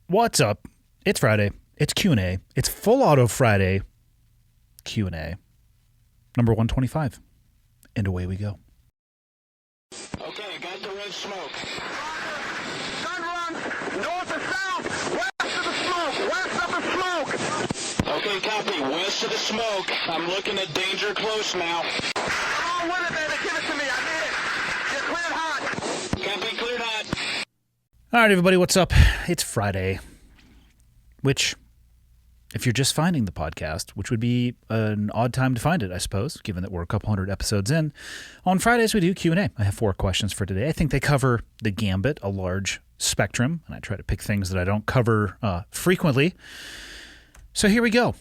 What's up? It's Friday. It's Q&A. It's Full Auto Friday Q&A. Number 125. And away we go. Okay, got the red smoke. Gun run, north to south, west of the smoke, west of the smoke. Okay, copy. West of the smoke. I'm looking at danger close now. Come on with it, baby. Give it to me. I need it. You're cleared hot. Copy, cleared hot. All right, everybody, what's up? It's Friday, which, if you're just finding the podcast, which would be an odd time to find it, I suppose, given that we're a couple hundred episodes in. On Fridays, we do Q&A. I have 4 questions for today. I think they cover the gambit, a large spectrum, and I try to pick things that I don't cover frequently. So here we go.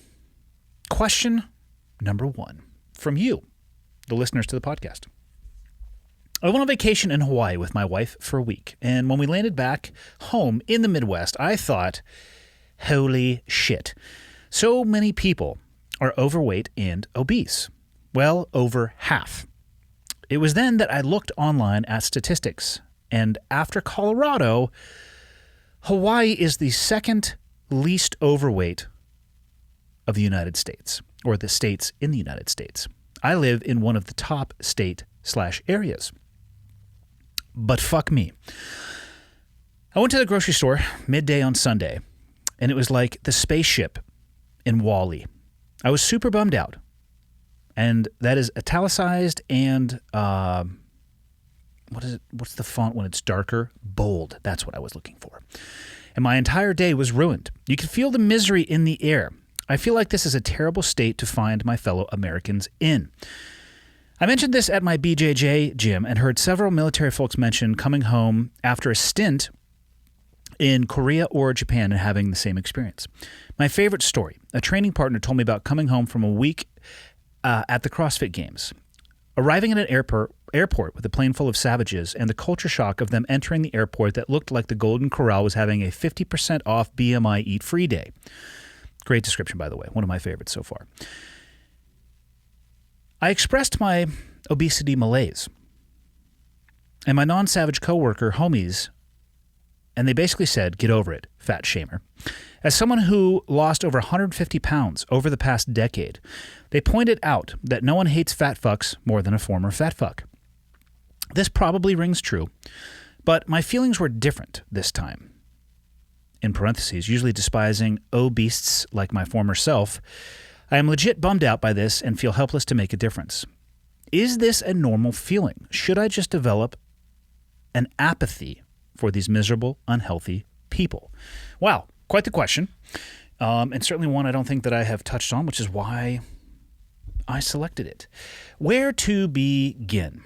Question number 1 from you, the listeners to the podcast. I went on vacation in Hawaii with my wife for a week, and when we landed back home in the Midwest, I thought, holy shit, so many people are overweight and obese. Well, over half. It was then that I looked online at statistics, and after Colorado, Hawaii is the second least overweight of the United States, or the states in the United States. I live in one of the top state/areas. But fuck me. I went to the grocery store midday on Sunday, and it was like the spaceship in WALL-E. I was super bummed out. And that is italicized and, what's the font when it's darker? Bold. That's what I was looking for. And my entire day was ruined. You could feel the misery in the air. I feel like this is a terrible state to find my fellow Americans in. I mentioned this at my BJJ gym and heard several military folks mention coming home after a stint in Korea or Japan and having the same experience. My favorite story, a training partner told me about coming home from a week at the CrossFit Games. Arriving at an airport with a plane full of savages and the culture shock of them entering the airport that looked like the Golden Corral was having a 50% off BMI Eat Free Day. Great description, by the way. One of my favorites so far. I expressed my obesity malaise. And my non-savage coworker homies, and they basically said, get over it, fat shamer. As someone who lost over 150 pounds over the past decade, they pointed out that no one hates fat fucks more than a former fat fuck. This probably rings true, but my feelings were different this time. In parentheses, usually despising obese like my former self, I am legit bummed out by this and feel helpless to make a difference. Is this a normal feeling? Should I just develop an apathy for these miserable, unhealthy people? Wow, quite the question. And certainly one I don't think that I have touched on, which is why I selected it. Where to begin?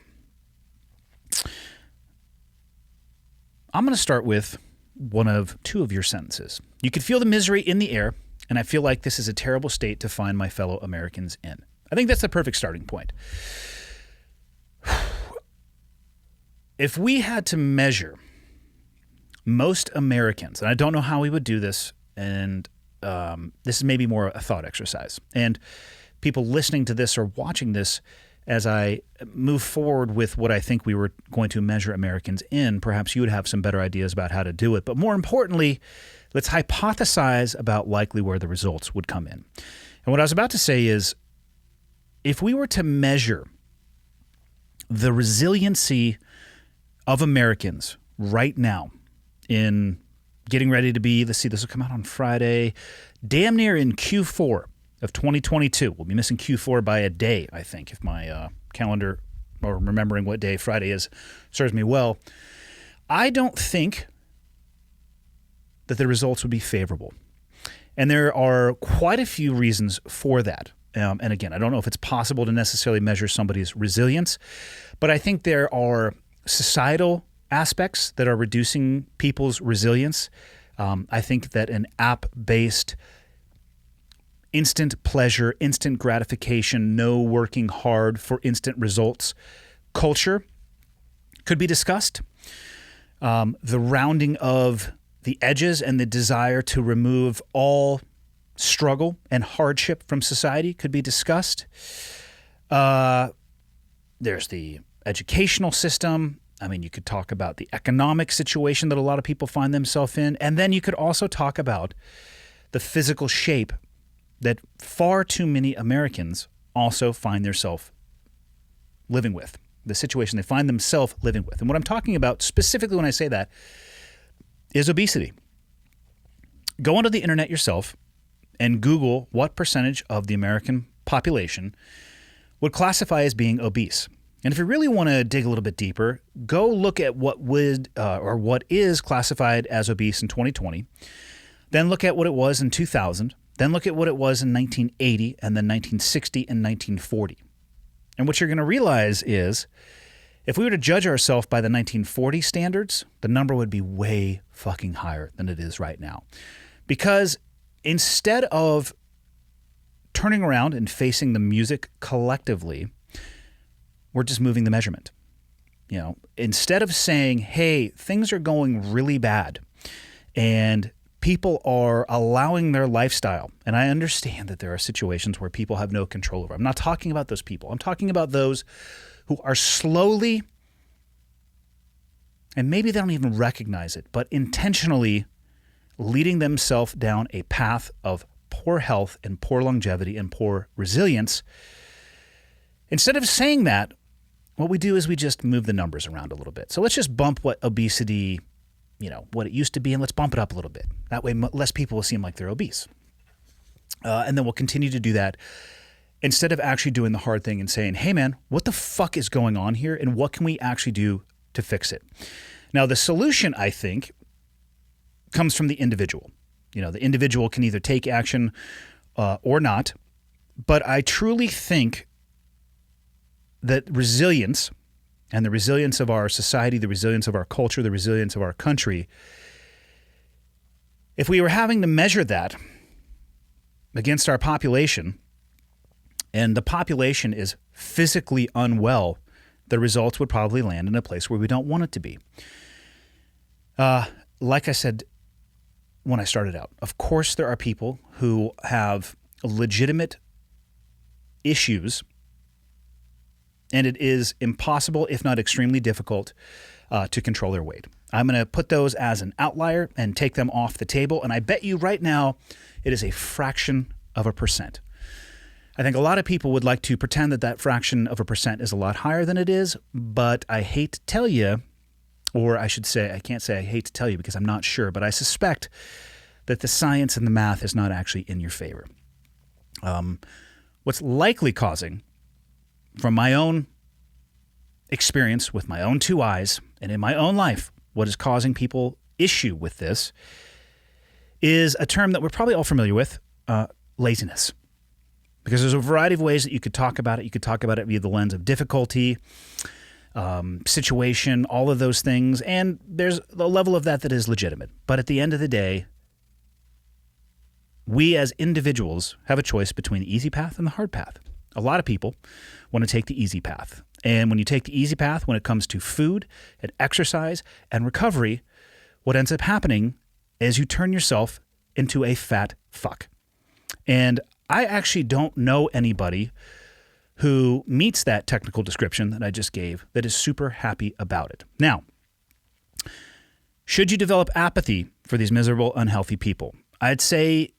I'm going to start with one of 2 of your sentences. You could feel the misery in the air, and I feel like this is a terrible state to find my fellow Americans in. I think that's the perfect starting point. If we had to measure most Americans, and I don't know how we would do this, and this is maybe more a thought exercise, and people listening to this or watching this as I move forward with what I think we were going to measure Americans in, perhaps you would have some better ideas about how to do it. But more importantly, let's hypothesize about likely where the results would come in. And what I was about to say is, if we were to measure the resiliency of Americans right now in getting ready to be, let's see, this will come out on Friday, damn near in Q4 of 2022. We'll be missing Q4 by a day, I think, if my calendar or remembering what day Friday is serves me well. I don't think that the results would be favorable. And there are quite a few reasons for that. And again, I don't know if it's possible to necessarily measure somebody's resilience, but I think there are societal aspects that are reducing people's resilience. I think that an app-based instant pleasure, instant gratification, no working hard for instant results culture could be discussed. The rounding of the edges and the desire to remove all struggle and hardship from society could be discussed. There's the educational system. I mean, you could talk about the economic situation that a lot of people find themselves in, and then you could also talk about the physical shape that far too many Americans also find themselves living with, the situation they find themselves living with. And what I'm talking about specifically when I say that is obesity. Go onto the internet yourself and Google what percentage of the American population would classify as being obese. And if you really want to dig a little bit deeper, go look at what would or what is classified as obese in 2020. Then look at what it was in 2000. Then look at what it was in 1980 and then 1960 and 1940. And what you're going to realize is if we were to judge ourselves by the 1940 standards, the number would be way fucking higher than it is right now. Because instead of turning around and facing the music collectively, we're just moving the measurement. You know, instead of saying, hey, things are going really bad and people are allowing their lifestyle. And I understand that there are situations where people have no control over. I'm not talking about those people. I'm talking about those who are slowly, and maybe they don't even recognize it, but intentionally leading themselves down a path of poor health and poor longevity and poor resilience. Instead of saying that, what we do is we just move the numbers around a little bit. So let's just bump what obesity, what it used to be, and let's bump it up a little bit. That way, less people will seem like they're obese. And then we'll continue to do that instead of actually doing the hard thing and saying, hey, man, what the fuck is going on here? And what can we actually do to fix it? Now, the solution, I think, comes from the individual. The individual can either take action or not. But I truly think that resilience and the resilience of our society, the resilience of our culture, the resilience of our country, if we were having to measure that against our population, and the population is physically unwell, the results would probably land in a place where we don't want it to be. Like I said when I started out, of course there are people who have legitimate issues, and it is impossible, if not extremely difficult, to control their weight. I'm going to put those as an outlier and take them off the table, and I bet you right now it is a fraction of a percent. I think a lot of people would like to pretend that that fraction of a percent is a lot higher than it is, but I hate to tell you, or I should say, I can't say I hate to tell you because I'm not sure, but I suspect that the science and the math is not actually in your favor. What's likely causing, from my own experience with my own two eyes and in my own life, what is causing people issue with this is a term that we're probably all familiar with, laziness. Because there's a variety of ways that you could talk about it. You could talk about it via the lens of difficulty, situation, all of those things. And there's a level of that is legitimate. But at the end of the day, we as individuals have a choice between the easy path and the hard path. A lot of people want to take the easy path. And when you take the easy path, when it comes to food and exercise and recovery, what ends up happening is you turn yourself into a fat fuck. And I actually don't know anybody who meets that technical description that I just gave that is super happy about it. Now, should you develop apathy for these miserable, unhealthy people? I would say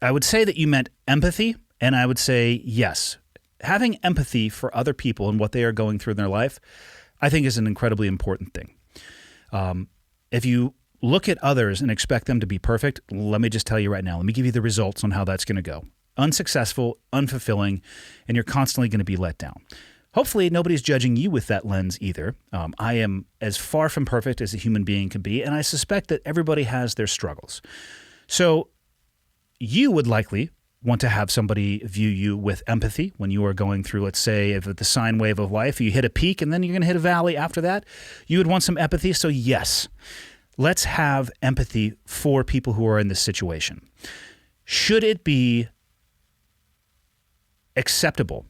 that you meant empathy, and I would say yes. Having empathy for other people and what they are going through in their life, I think is an incredibly important thing. If you look at others and expect them to be perfect, let me just tell you right now, let me give you the results on how that's going to go. Unsuccessful, unfulfilling, and you're constantly going to be let down. Hopefully, nobody's judging you with that lens either. I am as far from perfect as a human being can be, and I suspect that everybody has their struggles. So you would likely want to have somebody view you with empathy when you are going through, let's say, if the sine wave of life, you hit a peak and then you're going to hit a valley after that. You would want some empathy. So yes, let's have empathy for people who are in this situation. Should it be acceptable?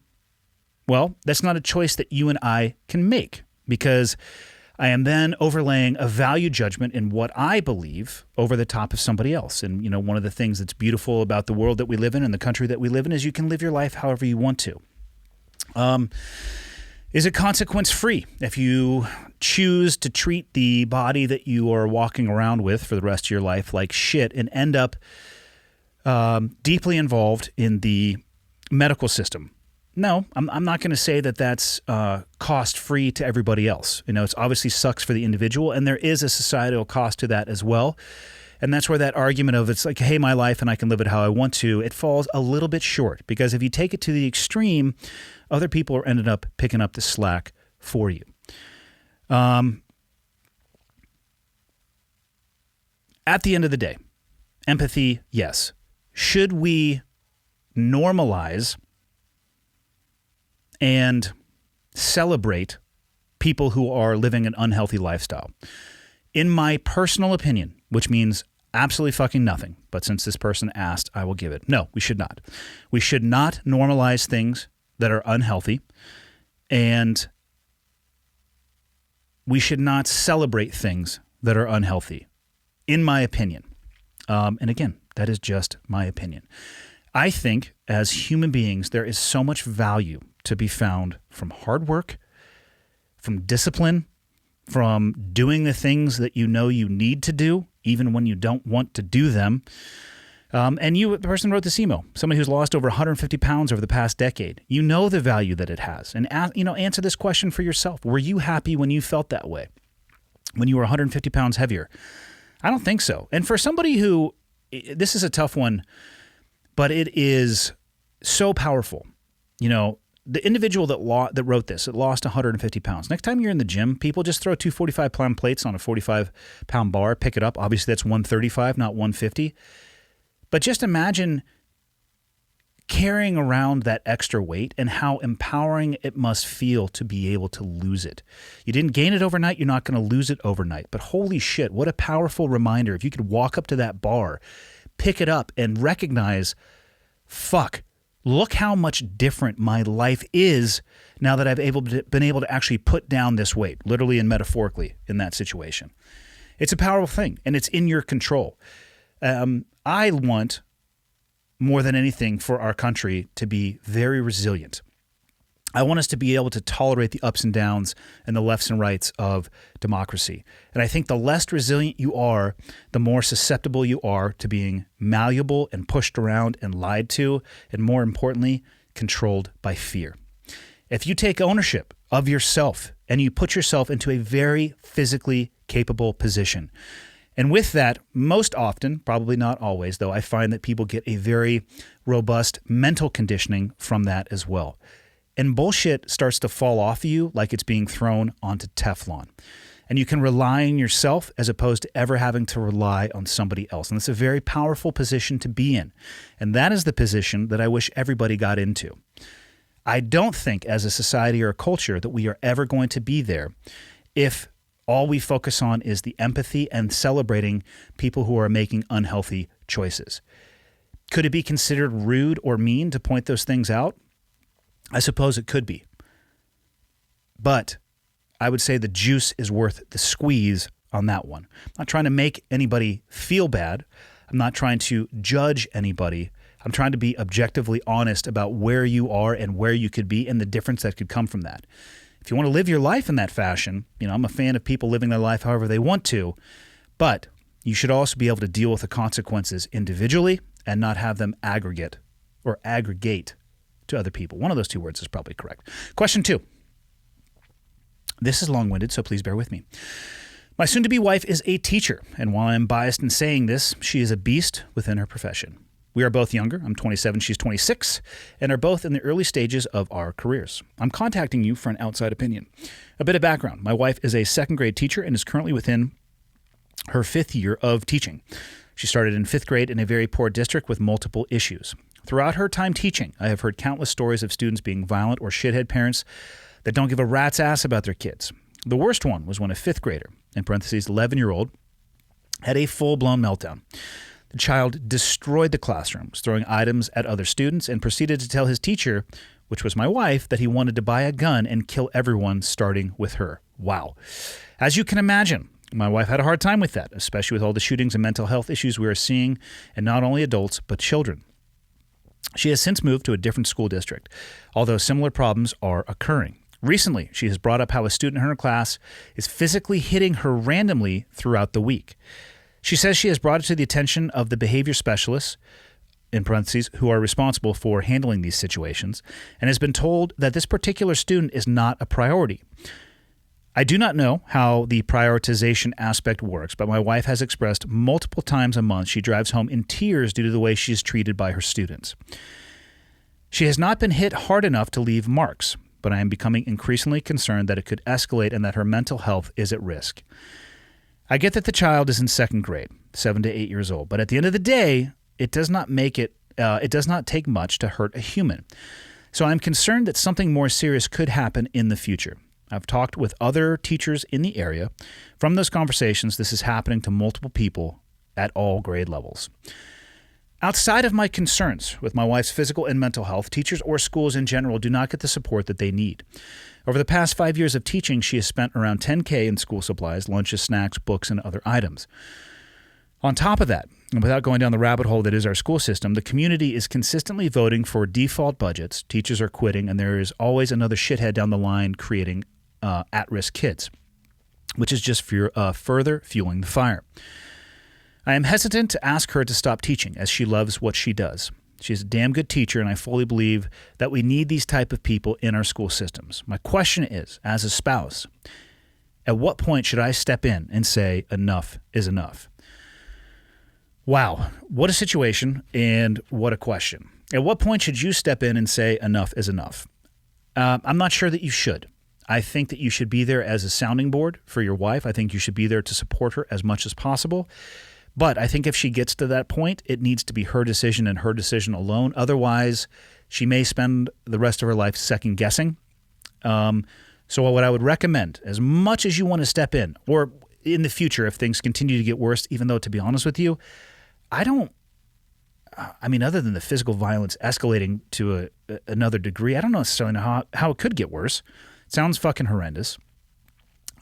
Well, that's not a choice that you and I can make, because I am then overlaying a value judgment in what I believe over the top of somebody else. And, one of the things that's beautiful about the world that we live in and the country that we live in is you can live your life however you want to. Is it consequence free if you choose to treat the body that you are walking around with for the rest of your life like shit and end up deeply involved in the medical system? No, I'm not going to say that that's cost free to everybody else. It's obviously sucks for the individual, and there is a societal cost to that as well. And that's where that argument of it's like, hey, my life and I can live it how I want to, it falls a little bit short, because if you take it to the extreme, other people are ended up picking up the slack for you. At the end of the day, empathy, yes. Should we normalize and celebrate people who are living an unhealthy lifestyle? In my personal opinion, which means absolutely fucking nothing, but since this person asked, I will give it. No, we should not. We should not normalize things that are unhealthy, and we should not celebrate things that are unhealthy, in my opinion. And again, that is just my opinion. I think as human beings, there is so much value to be found from hard work, from discipline, from doing the things that you know you need to do, even when you don't want to do them. And you, the person who wrote this email, somebody who's lost over 150 pounds over the past decade, you know the value that it has. And answer this question for yourself. Were you happy when you felt that way? When you were 150 pounds heavier? I don't think so. And for somebody who, this is a tough one, but it is so powerful. The individual that wrote this, it lost 150 pounds. Next time you're in the gym, people just throw two 45-pound plates on a 45-pound bar, pick it up. Obviously, that's 135, not 150. But just imagine carrying around that extra weight and how empowering it must feel to be able to lose it. You didn't gain it overnight. You're not going to lose it overnight. But holy shit, what a powerful reminder. If you could walk up to that bar, pick it up, and recognize, fuck, look how much different my life is now that I've been able to actually put down this weight, literally and metaphorically, in that situation. It's a powerful thing, and it's in your control. I want, more than anything, for our country to be very resilient. I want us to be able to tolerate the ups and downs and the lefts and rights of democracy. And I think the less resilient you are, the more susceptible you are to being malleable and pushed around and lied to, and more importantly, controlled by fear. If you take ownership of yourself and you put yourself into a very physically capable position, and with that, most often, probably not always, though, I find that people get a very robust mental conditioning from that as well. And bullshit starts to fall off of you like it's being thrown onto Teflon. And you can rely on yourself as opposed to ever having to rely on somebody else. And it's a very powerful position to be in. And that is the position that I wish everybody got into. I don't think as a society or a culture that we are ever going to be there if all we focus on is the empathy and celebrating people who are making unhealthy choices. Could it be considered rude or mean to point those things out? I suppose it could be. But I would say the juice is worth the squeeze on that one. I'm not trying to make anybody feel bad. I'm not trying to judge anybody. I'm trying to be objectively honest about where you are and where you could be and the difference that could come from that. If you want to live your life in that fashion, I'm a fan of people living their life however they want to, but you should also be able to deal with the consequences individually and not have them aggregate to other people. One of those two words is probably correct. Question 2. This is long-winded, so please bear with me. My soon-to-be wife is a teacher, and while I'm biased in saying this, she is a beast within her profession. We are both younger. I'm 27, she's 26, and are both in the early stages of our careers. I'm contacting you for an outside opinion. A bit of background. My wife is a second-grade teacher and is currently within her 5th year of teaching. She started in 5th grade in a very poor district with multiple issues. Throughout her time teaching, I have heard countless stories of students being violent or shithead parents that don't give a rat's ass about their kids. The worst one was when a 5th grader, in parentheses 11-year-old, had a full-blown meltdown. The child destroyed the classrooms, throwing items at other students, and proceeded to tell his teacher, which was my wife, that he wanted to buy a gun and kill everyone, starting with her. Wow. As you can imagine, my wife had a hard time with that, especially with all the shootings and mental health issues we are seeing, and not only adults, but children. She has since moved to a different school district, although similar problems are occurring. Recently, she has brought up how a student in her class is physically hitting her randomly throughout the week. She says she has brought it to the attention of the behavior specialists, in parentheses, who are responsible for handling these situations, and has been told that this particular student is not a priority. I do not know how the prioritization aspect works, but my wife has expressed multiple times a month she drives home in tears due to the way she is treated by her students. She has not been hit hard enough to leave marks, but I am becoming increasingly concerned that it could escalate and that her mental health is at risk. I get that the child is in second grade, 7 to 8 years old, but at the end of the day, it does not take much to hurt a human. So I'm concerned that something more serious could happen in the future. I've talked with other teachers in the area. From those conversations, this is happening to multiple people at all grade levels. Outside of my concerns with my wife's physical and mental health, teachers or schools in general do not get the support that they need. Over the past 5 years of teaching, she has spent around $10,000 in school supplies, lunches, snacks, books, and other items. On top of that, and without going down the rabbit hole that is our school system, the community is consistently voting for default budgets, teachers are quitting, and there is always another shithead down the line creating at-risk kids, which is just further fueling the fire. I am hesitant to ask her to stop teaching, as she loves what she does. She's a damn good teacher, and I fully believe that we need these type of people in our school systems. My question is, as a spouse, at what point should I step in and say enough is enough? Wow, what a situation and what a question. At what point should you step in and say enough is enough? I'm not sure that you should. I think that you should be there as a sounding board for your wife. I think you should be there to support her as much as possible. But I think if she gets to that point, it needs to be her decision and her decision alone. Otherwise, she may spend the rest of her life second guessing. So what I would recommend, as much as you want to step in, or in the future if things continue to get worse, even though, to be honest with you, other than the physical violence escalating to another degree, I don't necessarily know how it could get worse. It sounds fucking horrendous.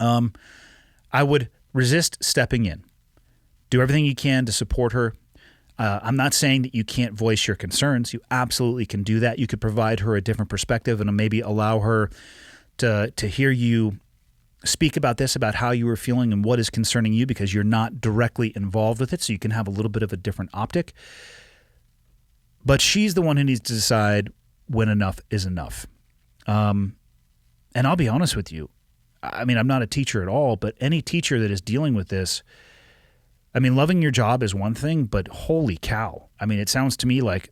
I would resist stepping in. Do everything you can to support her. I'm not saying that you can't voice your concerns. You absolutely can do that. You could provide her a different perspective and maybe allow her to hear you speak about this, about how you were feeling and what is concerning you, because you're not directly involved with it, so you can have a little bit of a different optic. But she's the one who needs to decide when enough is enough. And I'll be honest with you. I'm not a teacher at all, but any teacher that is dealing with this, loving your job is one thing, but holy cow. It sounds to me like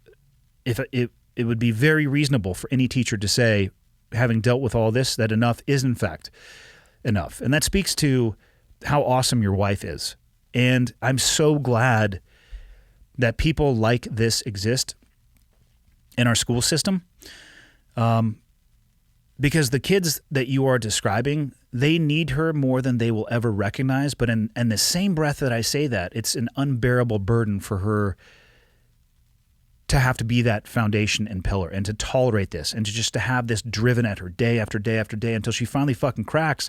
if it would be very reasonable for any teacher to say, having dealt with all this, that enough is in fact enough. And that speaks to how awesome your wife is. And I'm so glad that people like this exist in our school system. Because the kids that you are describing, they need her more than they will ever recognize. But in the same breath that I say that, it's an unbearable burden for her to have to be that foundation and pillar and to tolerate this and to have this driven at her day after day after day until she finally fucking cracks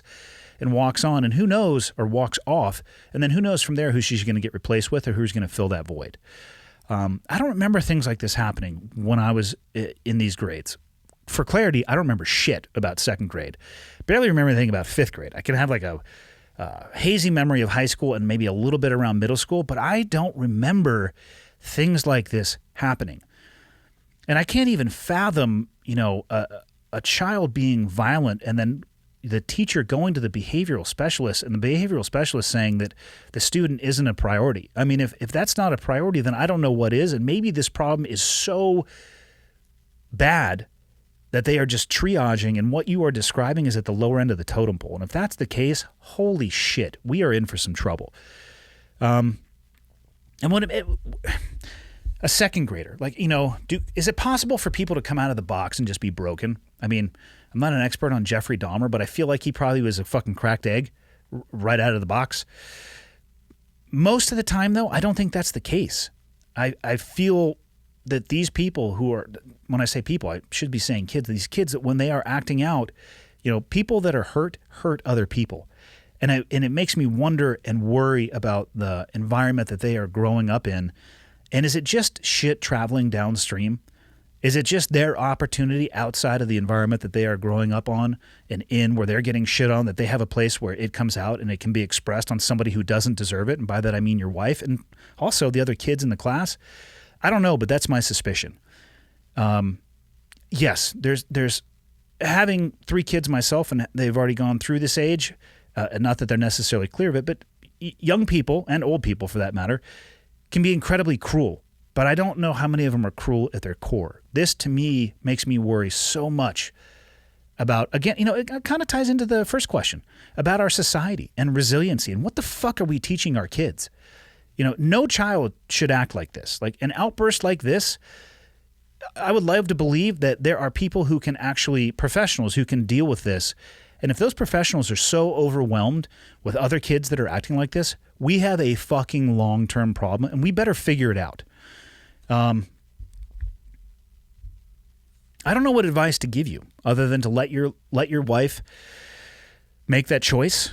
and walks on, and who knows, or walks off. And then who knows from there who she's going to get replaced with or who's going to fill that void. I don't remember things like this happening when I was in these grades. For clarity, I don't remember shit about second grade. Barely remember anything about fifth grade. I can have like a hazy memory of high school and maybe a little bit around middle school, but I don't remember things like this happening. And I can't even fathom, a child being violent and then the teacher going to the behavioral specialist and the behavioral specialist saying that the student isn't a priority. If that's not a priority, then I don't know what is. And maybe this problem is so bad that they are just triaging, and what you are describing is at the lower end of the totem pole. And if that's the case, holy shit, we are in for some trouble. And a second grader, is it possible for people to come out of the box and just be broken? I'm not an expert on Jeffrey Dahmer, but I feel like he probably was a fucking cracked egg right out of the box. Most of the time, though, I don't think that's the case. I feel that these people who are, when I say people, I should be saying kids, these kids that when they are acting out, people that are hurt other people. And it makes me wonder and worry about the environment that they are growing up in. And is it just shit traveling downstream? Is it just their opportunity outside of the environment that they are growing up on and in, where they're getting shit on, that they have a place where it comes out and it can be expressed on somebody who doesn't deserve it? And by that I mean your wife and also the other kids in the class. I don't know, but that's my suspicion. Yes, there's having 3 kids myself, and they've already gone through this age. Not that they're necessarily clear of it, but young people and old people, for that matter, can be incredibly cruel. But I don't know how many of them are cruel at their core. This, to me, makes me worry so much about, again, it kind of ties into the first question about our society and resiliency and what the fuck are we teaching our kids? No child should act like this. Like an outburst like this, I would love to believe that there are people who can actually, professionals who can deal with this. And if those professionals are so overwhelmed with other kids that are acting like this, we have a fucking long-term problem and we better figure it out. I don't know what advice to give you other than to let your wife make that choice.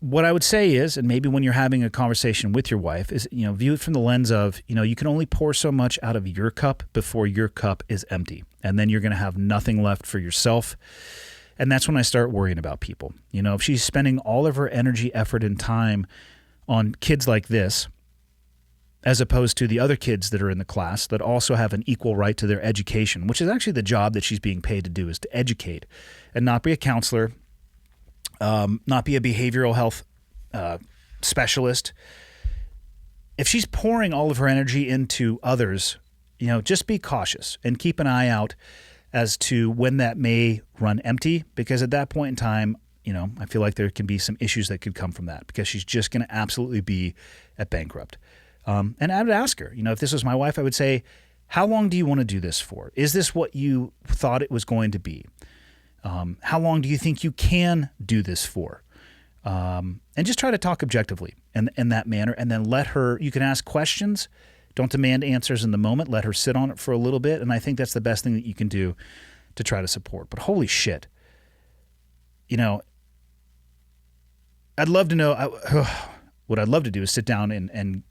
What I would say is, and maybe when you're having a conversation with your wife, is, view it from the lens of, you can only pour so much out of your cup before your cup is empty. And then you're going to have nothing left for yourself. And that's when I start worrying about people. If she's spending all of her energy, effort, and time on kids like this, as opposed to the other kids that are in the class that also have an equal right to their education, which is actually the job that she's being paid to do, is to educate and not be a counselor, not be a behavioral health specialist. If she's pouring all of her energy into others, just be cautious and keep an eye out as to when that may run empty, because at that point in time, I feel like there can be some issues that could come from that, because she's just going to absolutely be at bankrupt. And I would ask her, if this was my wife, I would say, how long do you want to do this for? Is this what you thought it was going to be? How long do you think you can do this for? And just try to talk objectively in that manner, and then you can ask questions. Don't demand answers in the moment. Let her sit on it for a little bit. And I think that's the best thing that you can do to try to support. But holy shit, I'd love to know, what I'd love to do is sit down and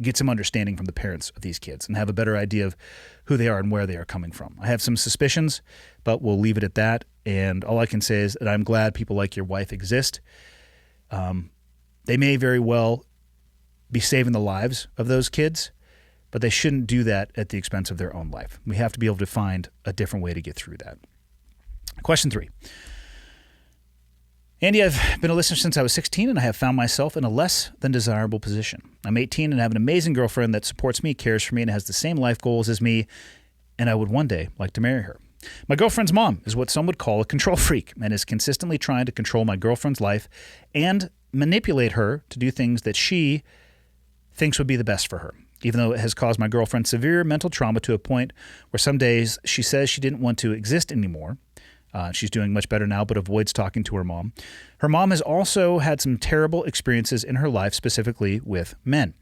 get some understanding from the parents of these kids and have a better idea of who they are and where they are coming from. I have some suspicions, but we'll leave it at that. And all I can say is that I'm glad people like your wife exist. They may very well be saving the lives of those kids, but they shouldn't do that at the expense of their own life. We have to be able to find a different way to get through that. Question 3. Andy, I've been a listener since I was 16, and I have found myself in a less than desirable position. I'm 18 and have an amazing girlfriend that supports me, cares for me, and has the same life goals as me, and I would one day like to marry her. My girlfriend's mom is what some would call a control freak and is consistently trying to control my girlfriend's life and manipulate her to do things that she thinks would be the best for her, even though it has caused my girlfriend severe mental trauma to a point where some days she says she didn't want to exist anymore. She's doing much better now, but avoids talking to her mom. Her mom has also had some terrible experiences in her life, specifically with men.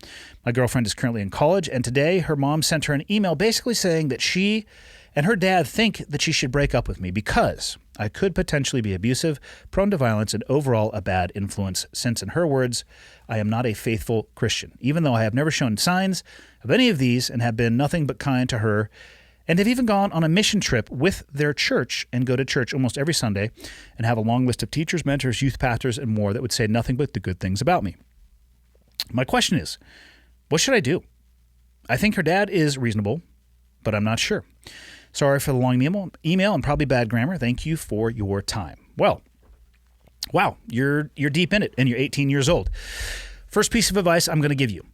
My girlfriend is currently in college, and today her mom sent her an email basically saying that she and her dad think that she should break up with me because I could potentially be abusive, prone to violence, and overall a bad influence, since, in her words, I am not a faithful Christian, even though I have never shown signs of any of these and have been nothing but kind to her, and have even gone on a mission trip with their church and go to church almost every Sunday and have a long list of teachers, mentors, youth pastors, and more that would say nothing but the good things about me. My question is, what should I do? I think her dad is reasonable, but I'm not sure. Sorry for the long email and probably bad grammar. Thank you for your time. Well, wow, you're deep in it and you're 18 years old. First piece of advice I'm going to give you.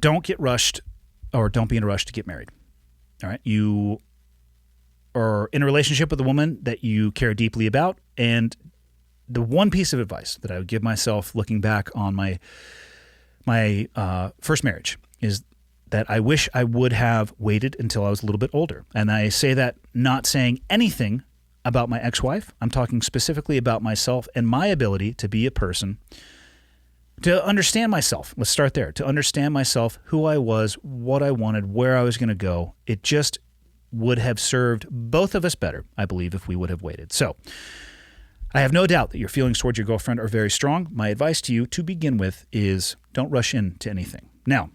Don't get rushed, or don't be in a rush to get married. All right, you are in a relationship with a woman that you care deeply about, and the one piece of advice that I would give myself looking back on my first marriage is that I wish I would have waited until I was a little bit older. And I say that not saying anything about my ex-wife. I'm talking specifically about myself and my ability to be a person, to understand myself. Let's start there. To understand myself, who I was, what I wanted, where I was going to go. It just would have served both of us better, I believe, if we would have waited. So I have no doubt that your feelings towards your girlfriend are very strong. My advice to you to begin with is don't rush into anything. Now,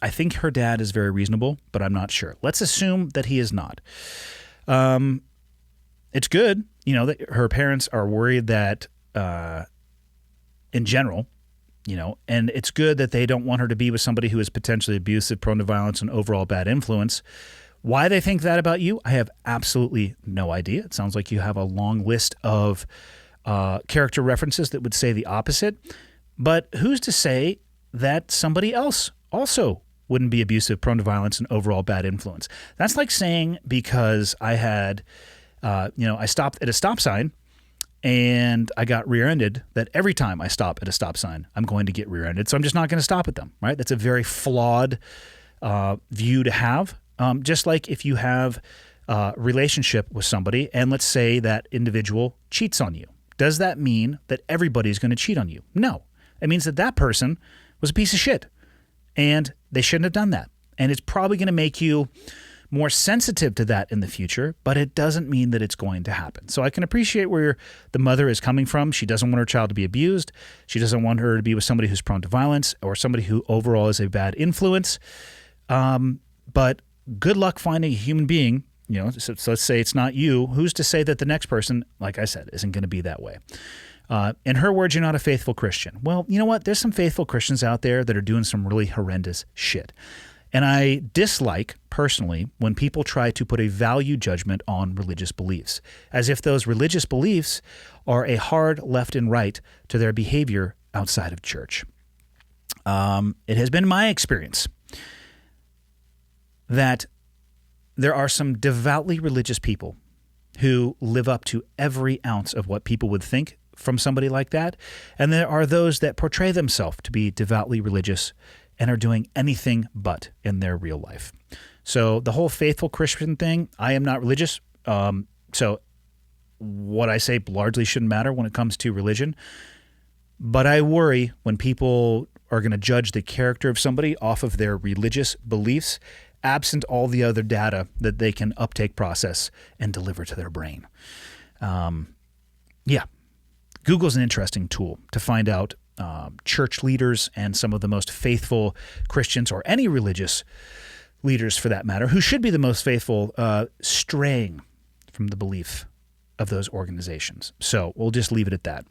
I think her dad is very reasonable, but I'm not sure. Let's assume that he is not. It's good, that her parents are worried that, in general, and it's good that they don't want her to be with somebody who is potentially abusive, prone to violence, and overall bad influence. Why they think that about you, I have absolutely no idea. It sounds like you have a long list of character references that would say the opposite. But who's to say that somebody else also wouldn't be abusive, prone to violence, and overall bad influence? That's like saying because I had, I stopped at a stop sign and I got rear-ended, that every time I stop at a stop sign, I'm going to get rear-ended. So I'm just not going to stop at them, right? That's a very flawed view to have. Just like if you have a relationship with somebody and let's say that individual cheats on you. Does that mean that everybody's going to cheat on you? No. It means that that person was a piece of shit and they shouldn't have done that. And it's probably going to make you more sensitive to that in the future, but it doesn't mean that it's going to happen. So I can appreciate where the mother is coming from. She doesn't want her child to be abused. She doesn't want her to be with somebody who's prone to violence or somebody who overall is a bad influence. But good luck finding a human being, so let's say it's not you. Who's to say that the next person, like I said, isn't going to be that way? In her words, you're not a faithful Christian. Well, you know what? There's some faithful Christians out there that are doing some really horrendous shit. And I dislike, personally, when people try to put a value judgment on religious beliefs, as if those religious beliefs are a hard left and right to their behavior outside of church. It has been my experience that there are some devoutly religious people who live up to every ounce of what people would think from somebody like that. And there are those that portray themselves to be devoutly religious and are doing anything but in their real life. So the whole faithful Christian thing, I am not religious. So what I say largely shouldn't matter when it comes to religion. But I worry when people are going to judge the character of somebody off of their religious beliefs, absent all the other data that they can uptake, process, and deliver to their brain. Google's an interesting tool to find out church leaders and some of the most faithful Christians, or any religious leaders for that matter, who should be the most faithful, straying from the belief of those organizations. So we'll just leave it at that.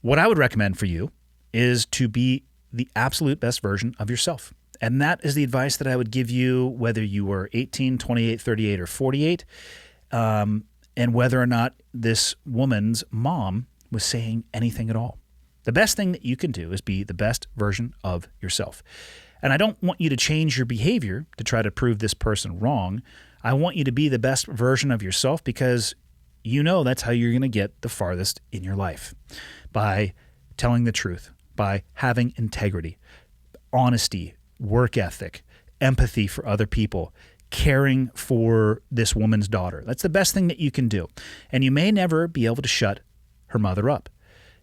What I would recommend for you is to be the absolute best version of yourself. And that is the advice that I would give you, whether you were 18, 28, 38, or 48, and whether or not this woman's mom was saying anything at all. The best thing that you can do is be the best version of yourself. And I don't want you to change your behavior to try to prove this person wrong. I want you to be the best version of yourself because that's how you're going to get the farthest in your life. By telling the truth, by having integrity, honesty, work ethic, empathy for other people, caring for this woman's daughter. That's the best thing that you can do. And you may never be able to shut her mother up.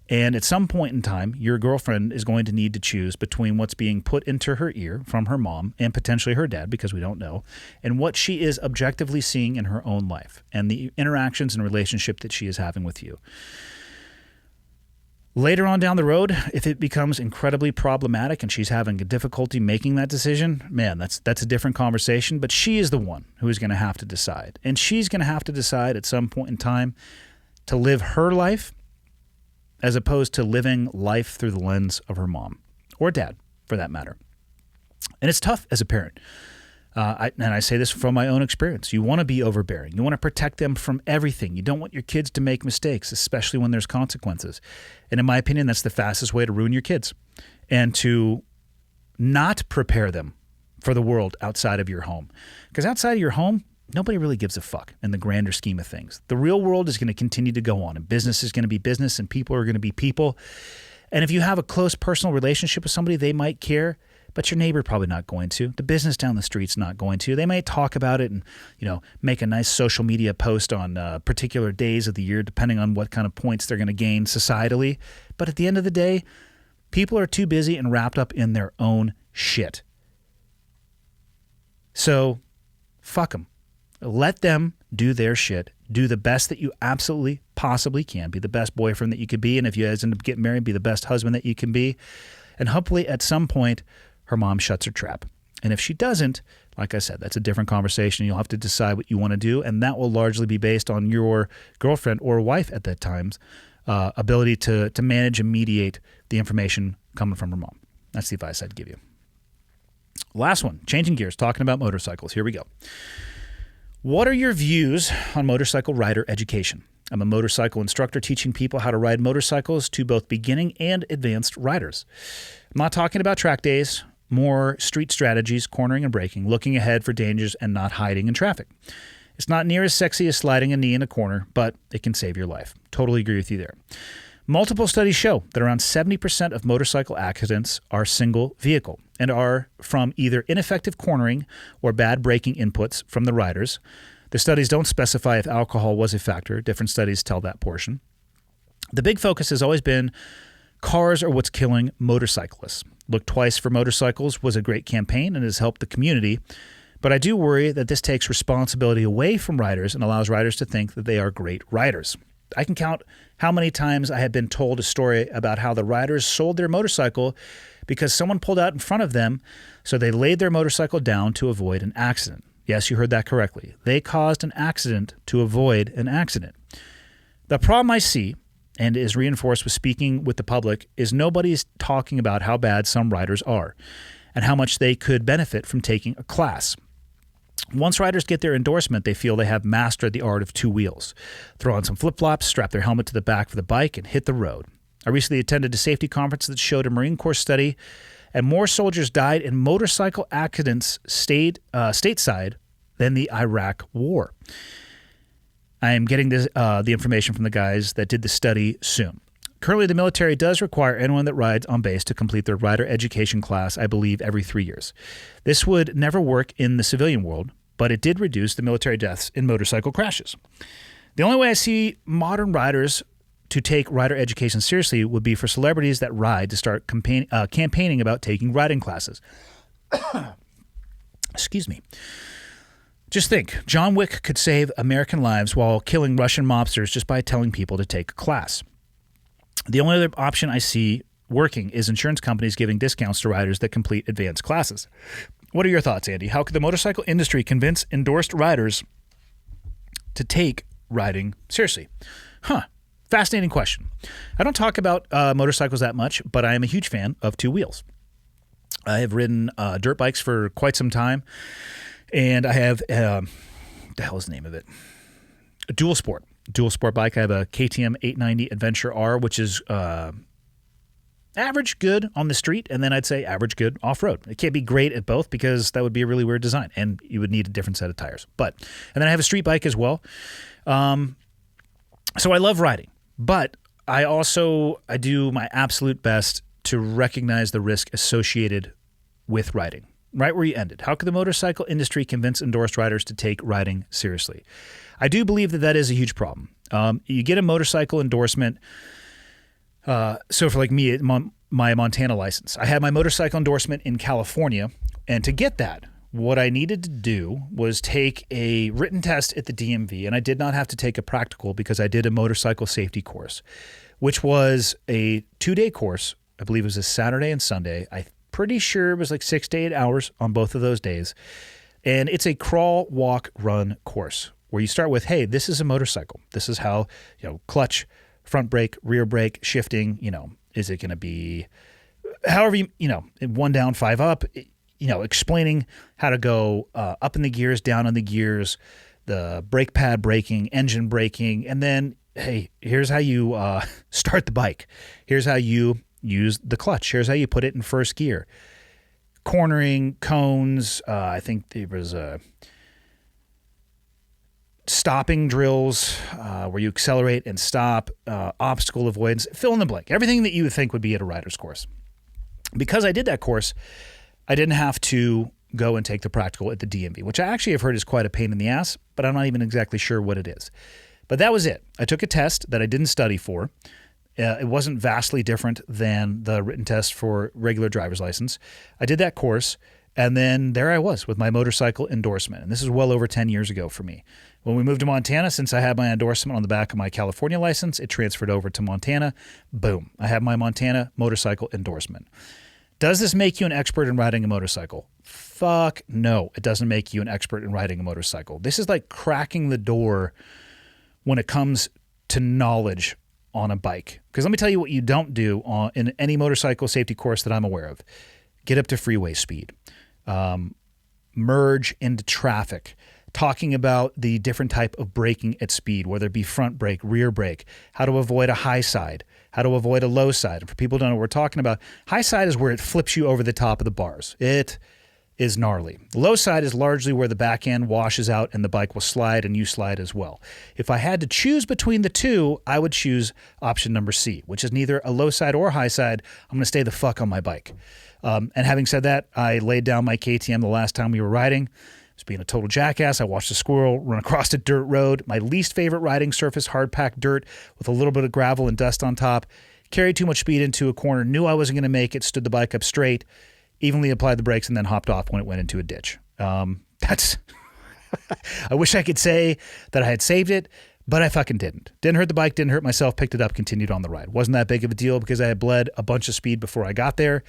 And at some point in time, your girlfriend is going to need to choose between what's being put into her ear from her mom and potentially her dad, because we don't know, and what she is objectively seeing in her own life and the interactions and relationship that she is having with you. Later on down the road, if it becomes incredibly problematic and she's having a difficulty making that decision, man, that's a different conversation. But she is the one who is going to have to decide. And she's going to have to decide at some point in time to live her life as opposed to living life through the lens of her mom or dad, for that matter. And it's tough as a parent. And I say this from my own experience. You want to be overbearing. You want to protect them from everything. You don't want your kids to make mistakes, especially when there's consequences. And in my opinion, that's the fastest way to ruin your kids and to not prepare them for the world outside of your home. Because outside of your home, nobody really gives a fuck in the grander scheme of things. The real world is going to continue to go on, and business is going to be business, and people are going to be people. And if you have a close personal relationship with somebody, they might care, but your neighbor probably not going to. The business down the street's not going to. They might talk about it and, make a nice social media post on particular days of the year, depending on what kind of points they're going to gain societally. But at the end of the day, people are too busy and wrapped up in their own shit. So, fuck them. Let them do their shit. Do the best that you absolutely possibly can. Be the best boyfriend that you could be. And if you guys end up getting married, be the best husband that you can be. And hopefully at some point, her mom shuts her trap. And if she doesn't, like I said, that's a different conversation. You'll have to decide what you want to do, and that will largely be based on your girlfriend or wife at that time's ability to manage and mediate the information coming from her mom. That's the advice I'd give you. Last one, changing gears, talking about motorcycles. Here we go. What are your views on motorcycle rider education? I'm a motorcycle instructor teaching people how to ride motorcycles to both beginning and advanced riders. I'm not talking about track days, more street strategies, cornering and braking, looking ahead for dangers and not hiding in traffic. It's not near as sexy as sliding a knee in a corner, but it can save your life. Totally agree with you there. Multiple studies show that around 70% of motorcycle accidents are single vehicle and are from either ineffective cornering or bad braking inputs from the riders. The studies don't specify if alcohol was a factor. Different studies tell that portion. The big focus has always been cars are what's killing motorcyclists. Look Twice for Motorcycles was a great campaign and has helped the community. But I do worry that this takes responsibility away from riders and allows riders to think that they are great riders. I can count how many times I have been told a story about how the riders sold their motorcycle because someone pulled out in front of them, so they laid their motorcycle down to avoid an accident. Yes, you heard that correctly. They caused an accident to avoid an accident. The problem I see, and is reinforced with speaking with the public, is nobody's talking about how bad some riders are and how much they could benefit from taking a class. Once riders get their endorsement, they feel they have mastered the art of two wheels. Throw on some flip-flops, strap their helmet to the back of the bike, and hit the road. I recently attended a safety conference that showed a Marine Corps study, and more soldiers died in motorcycle accidents stateside than the Iraq War. I am getting this, the information from the guys that did the study soon. Currently, the military does require anyone that rides on base to complete their rider education class, I believe, every 3 years. This would never work in the civilian world, but it did reduce the military deaths in motorcycle crashes. The only way I see modern riders to take rider education seriously would be for celebrities that ride to start campaigning about taking riding classes. Excuse me. Just think, John Wick could save American lives while killing Russian mobsters just by telling people to take a class. The only other option I see working is insurance companies giving discounts to riders that complete advanced classes. What are your thoughts, Andy? How could the motorcycle industry convince endorsed riders to take riding seriously? Fascinating question. I don't talk about motorcycles that much, but I am a huge fan of two wheels. I have ridden dirt bikes for quite some time, and I have, the hell is the name of it? A dual sport bike. I have a KTM 890 Adventure R, which is average good on the street, and then I'd say average good off-road. It can't be great at both because that would be a really weird design, and you would need a different set of tires. And then I have a street bike as well. So I love riding, but I do my absolute best to recognize the risk associated with riding. Right where you ended. How could the motorcycle industry convince endorsed riders to take riding seriously? I do believe that is a huge problem. You get a motorcycle endorsement. So for like me, my Montana license, I had my motorcycle endorsement in California. And to get that, what I needed to do was take a written test at the DMV. And I did not have to take a practical because I did a motorcycle safety course, which was a 2-day course. I believe it was a Saturday and Sunday. I'm pretty sure it was like 6 to 8 hours on both of those days. And it's a crawl, walk, run course where you start with, hey, this is a motorcycle. This is how, clutch, front brake, rear brake, shifting, is it going to be however one down, five up, explaining how to go up in the gears, down in the gears, the brake pad braking, engine braking, and then, hey, here's how you start the bike. Here's how you use the clutch. Here's how you put it in first gear. Cornering, cones, I think there was stopping drills where you accelerate and stop, obstacle avoidance, fill in the blank. Everything that you would think would be at a rider's course. Because I did that course, I didn't have to go and take the practical at the DMV, which I actually have heard is quite a pain in the ass, but I'm not even exactly sure what it is. But that was it. I took a test that I didn't study for. It wasn't vastly different than the written test for regular driver's license. I did that course, and then there I was with my motorcycle endorsement. And this is well over 10 years ago for me. When we moved to Montana, since I had my endorsement on the back of my California license, it transferred over to Montana. Boom. I have my Montana motorcycle endorsement. Does this make you an expert in riding a motorcycle? Fuck no, it doesn't make you an expert in riding a motorcycle. This is like cracking the door when it comes to knowledge on a bike. Because let me tell you what you don't do in any motorcycle safety course that I'm aware of. Get up to freeway speed. Merge into traffic. Talking about the different type of braking at speed, whether it be front brake, rear brake, how to avoid a high side, how to avoid a low side. And for people who don't know what we're talking about, high side is where it flips you over the top of the bars. It is gnarly. Low side is largely where the back end washes out and the bike will slide and you slide as well. If I had to choose between the two, I would choose option number C, which is neither a low side or high side. I'm going to stay the fuck on my bike. And having said that, I laid down my KTM the last time we were riding. I was being a total jackass. I watched a squirrel run across a dirt road. My least favorite riding surface, hard-packed dirt with a little bit of gravel and dust on top. Carried too much speed into a corner, knew I wasn't going to make it, stood the bike up straight, evenly applied the brakes, and then hopped off when it went into a ditch. That's I wish I could say that I had saved it, but I fucking didn't. Didn't hurt the bike, didn't hurt myself, picked it up, continued on the ride. Wasn't that big of a deal because I had bled a bunch of speed before I got there.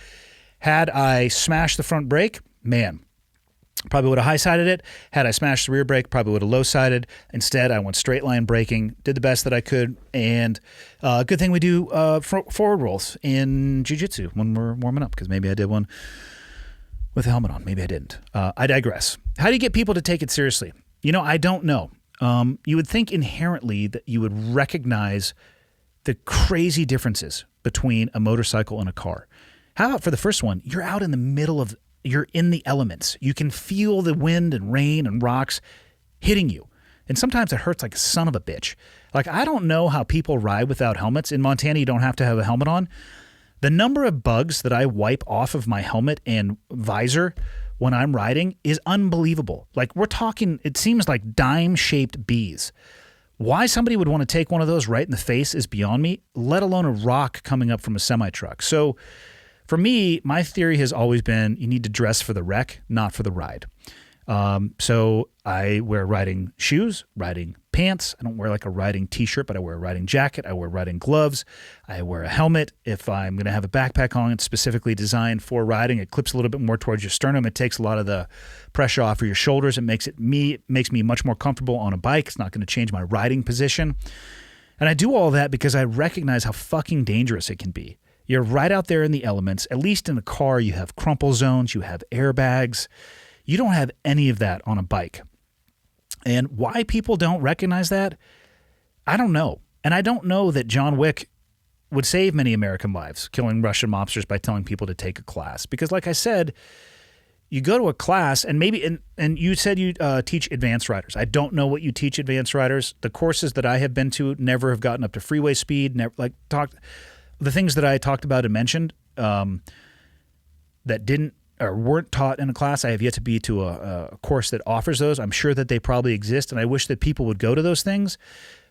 Had I smashed the front brake, man, probably would have high-sided it. Had I smashed the rear brake, probably would have low-sided. Instead, I went straight-line braking, did the best that I could, and good thing we do forward rolls in jiu-jitsu when we're warming up, because maybe I did one with a helmet on. Maybe I didn't. I digress. How do you get people to take it seriously? I don't know. You would think inherently that you would recognize the crazy differences between a motorcycle and a car. How about for the first one? You're out in the middle of You're in the elements. You can feel the wind and rain and rocks hitting you. And sometimes it hurts like a son of a bitch. Like, I don't know how people ride without helmets. In Montana, you don't have to have a helmet on. The number of bugs that I wipe off of my helmet and visor when I'm riding is unbelievable. Like, we're talking, it seems like dime-shaped bees. Why somebody would want to take one of those right in the face is beyond me, let alone a rock coming up from a semi-truck. So for me, my theory has always been you need to dress for the wreck, not for the ride. So I wear riding shoes, riding pants. I don't wear like a riding t-shirt, but I wear a riding jacket. I wear riding gloves. I wear a helmet. If I'm going to have a backpack on, it's specifically designed for riding. It clips a little bit more towards your sternum. It takes a lot of the pressure off of your shoulders. It makes me much more comfortable on a bike. It's not going to change my riding position. And I do all that because I recognize how fucking dangerous it can be. You're right out there in the elements. At least in a car, you have crumple zones, you have airbags. You don't have any of that on a bike. And why people don't recognize that, I don't know. And I don't know that John Wick would save many American lives, killing Russian mobsters by telling people to take a class. Because like I said, you go to a class and maybe, and you said you teach advanced riders. I don't know what you teach advanced riders. The courses that I have been to never have gotten up to freeway speed, the things that I talked about and mentioned that didn't or weren't taught in a class. I have yet to be to a course that offers those. I'm sure that they probably exist, and I wish that people would go to those things.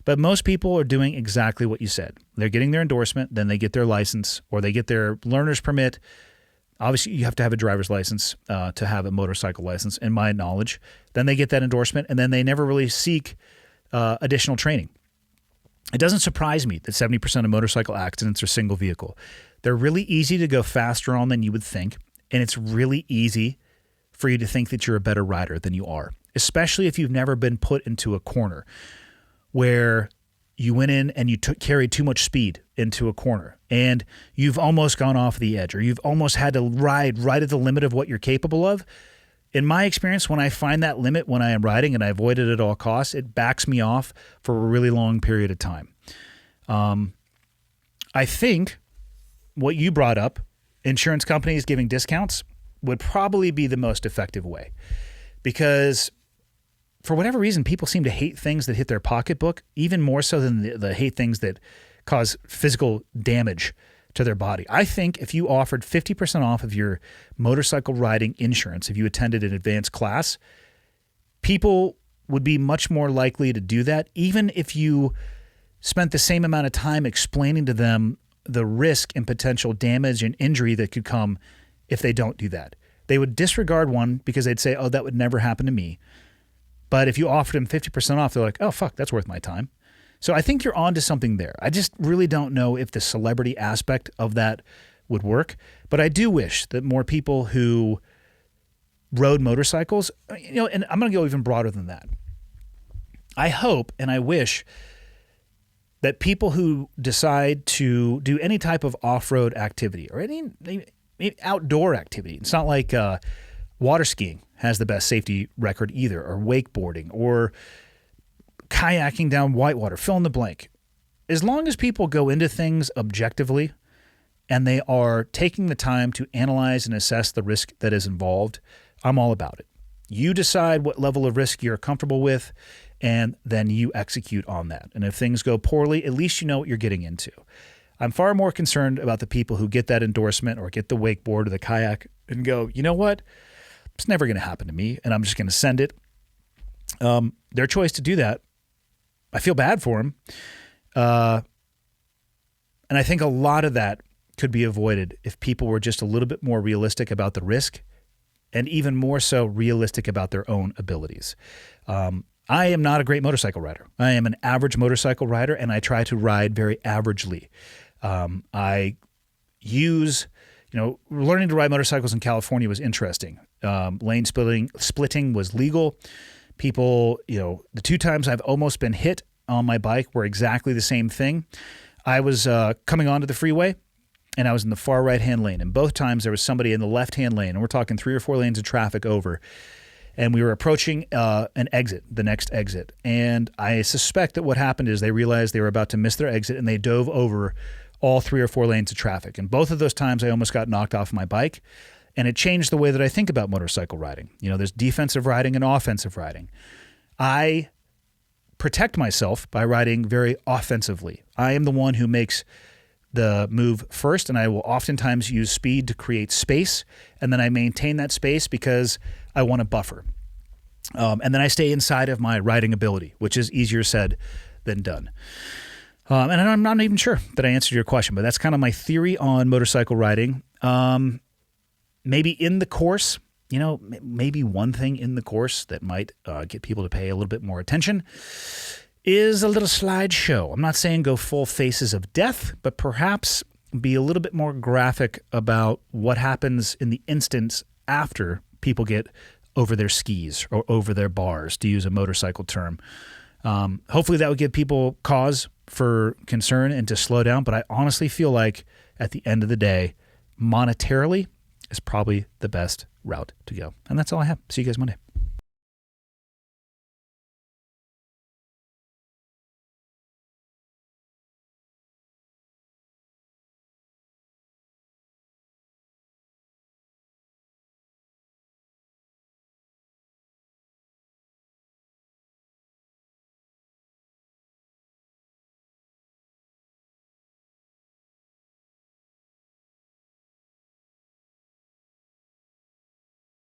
But most people are doing exactly what you said. They're getting their endorsement, then they get their license, or they get their learner's permit. Obviously, you have to have a driver's license to have a motorcycle license, in my knowledge. Then they get that endorsement, and then they never really seek additional training. It doesn't surprise me that 70% of motorcycle accidents are single vehicle. They're really easy to go faster on than you would think, and it's really easy for you to think that you're a better rider than you are, especially if you've never been put into a corner where you went in and you carried too much speed into a corner and you've almost gone off the edge, or you've almost had to ride right at the limit of what you're capable of. In my experience, when I find that limit when I am riding and I avoid it at all costs, it backs me off for a really long period of time. I think what you brought up, insurance companies giving discounts, would probably be the most effective way, because for whatever reason, people seem to hate things that hit their pocketbook even more so than the hate things that cause physical damage to their body. I think if you offered 50% off of your motorcycle riding insurance, if you attended an advanced class, people would be much more likely to do that, even if you spent the same amount of time explaining to them the risk and potential damage and injury that could come if they don't do that. They would disregard one because they'd say, oh, that would never happen to me. But if you offered them 50% off, they're like, oh, fuck, that's worth my time. So I think you're onto something there. I just really don't know if the celebrity aspect of that would work. But I do wish that more people who rode motorcycles, and I'm going to go even broader than that. I hope and I wish that people who decide to do any type of off-road activity or any outdoor activity, it's not like water skiing has the best safety record either, or wakeboarding, or kayaking down whitewater, fill in the blank. As long as people go into things objectively and they are taking the time to analyze and assess the risk that is involved, I'm all about it. You decide what level of risk you're comfortable with, and then you execute on that. And if things go poorly, at least you know what you're getting into. I'm far more concerned about the people who get that endorsement or get the wakeboard or the kayak and go, you know what? It's never going to happen to me, and I'm just going to send it. Their choice to do that, I feel bad for them. And I think a lot of that could be avoided if people were just a little bit more realistic about the risk, and even more so realistic about their own abilities. I am not a great motorcycle rider. I am an average motorcycle rider, and I try to ride very averagely. I use, learning to ride motorcycles in California was interesting. Lane splitting was legal. People, the 2 times I've almost been hit on my bike were exactly the same thing. I was coming onto the freeway, and I was in the far right-hand lane. And both times there was somebody in the left-hand lane, and we're talking 3 or 4 lanes of traffic over. And we were approaching an exit, the next exit. And I suspect that what happened is they realized they were about to miss their exit, and they dove over all 3 or 4 lanes of traffic. And both of those times I almost got knocked off my bike. And it changed the way that I think about motorcycle riding. There's defensive riding and offensive riding. I protect myself by riding very offensively. I am the one who makes the move first, and I will oftentimes use speed to create space, and then I maintain that space because I want to buffer. And then I stay inside of my riding ability, which is easier said than done. And I'm not even sure that I answered your question, but that's kind of my theory on motorcycle riding. Maybe in the course, maybe one thing in the course that might get people to pay a little bit more attention is a little slideshow. I'm not saying go full faces of death, but perhaps be a little bit more graphic about what happens in the instance after people get over their skis or over their bars, to use a motorcycle term. Hopefully that would give people cause for concern and to slow down, but I honestly feel like at the end of the day, monetarily is probably the best route to go. And that's all I have. See you guys Monday.